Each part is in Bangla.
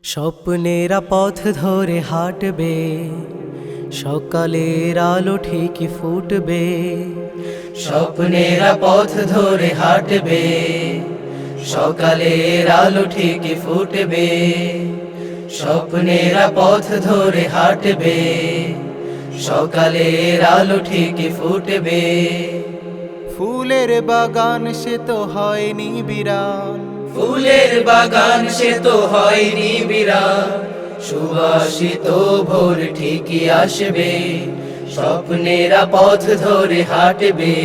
স্বপ্নেরা পথ ধরে হাঁটবে, সকালের আলো ঠিকই ফুটবে। স্বপ্নেরা পথ ধরে হাঁটবে, সকালের আলো ঠিকই ফুটবে। স্বপ্নেরা পথ ধরে হাঁটবে, সকালের আলো ঠিকই ফুটবে। ফুলের বাগান সে তো হয়নি বিরান, ফুলের বাগান সে তো হয়নি বিরান। সুবাসিত ভোর ঠিকই আসবে, স্বপ্নেরা পথ ধরে হাঁটবে।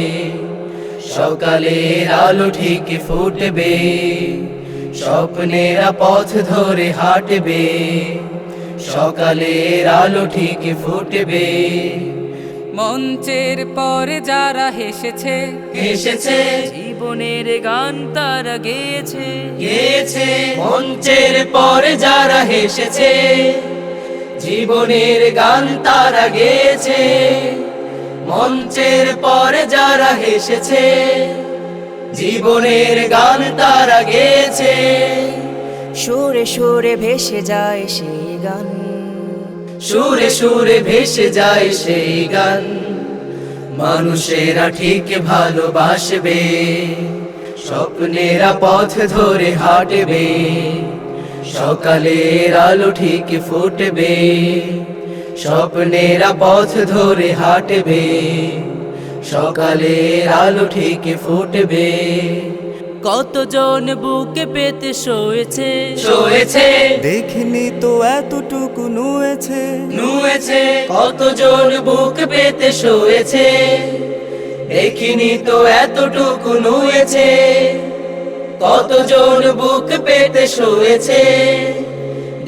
সকালের আলো ঠিকই ফুটবে, স্বপ্নেরা পথ ধরে হাঁটবে। সকালের আলো ঠিকই ফুটবে। মঞ্চের পরে যারা হেসেছে হেসেছে জীবনের গান তারা গেয়েছে গেয়েছে, মঞ্চের পরে যারা হেসেছে জীবনের গান তারা গেয়েছে। মঞ্চের পরে যারা হেসেছে জীবনের গান তারা গেয়েছে। সুরে সুরে ভেসে যায় সেই গান, সুরে সুরে ভেসে যায় সেই গান। মানুষেরা ঠিক ভালোবাসবে, স্বপ্নেরা পথ ধরে হাঁটবে। সকালের আলো ঠিক ফুটবে, স্বপ্নেরা পথ ধরে হাঁটবে। সকালের আলো ঠিক ফুটবে। কতজন বুকে পেতে শোয়েছে শোয়েছে দেখিনি তো এতটুকু নুয়েছে। নুয়েছে, কতজন বুক পেতে শোয়েছে। দেখিনি তো এতটুকু নুয়েছে, কতজন বুক পেতে শোয়েছে।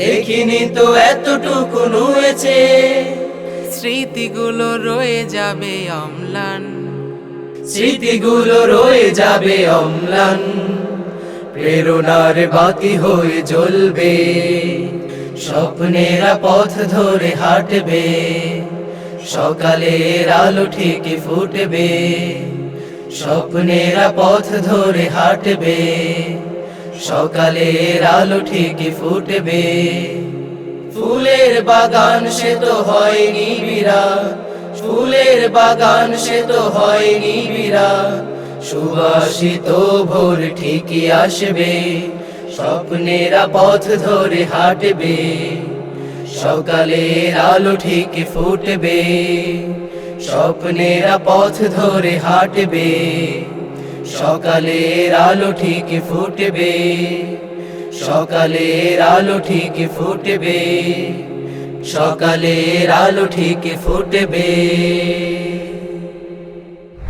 দেখিনি তো এতটুকু নুয়েছে। স্মৃতিগুলো রয়ে যাবে অম্লান, স্মৃতিগুলো রয়ে যাবে অম্লান। প্রেরণার বাতি হয়ে জ্বলবে, স্বপ্নেরা পথ ধরে হাঁটবে। সকালের আলো ঠিকই ফুটবে, স্বপ্নেরা পথ ধরে হাঁটবে। সকালের আলো ঠিকই ফুটবে। ফুলের বাগান সে তো হয়নি বিরান, ফুলের বাগান সে তো হয়নি বিরান। সুবাসিত ভোর ঠিকই আসবে, স্বপ্নেরা পথ ধরে হাঁটবে। সকালের আলো ঠিকই ফুটবে, স্বপ্নেরা পথ ধরে হাঁটবে। সকালের আলো ঠিকই ফুটবে, সকালের আলো ঠিকই ফুটবে। সকালের আলো ঠিকই ফুটবে।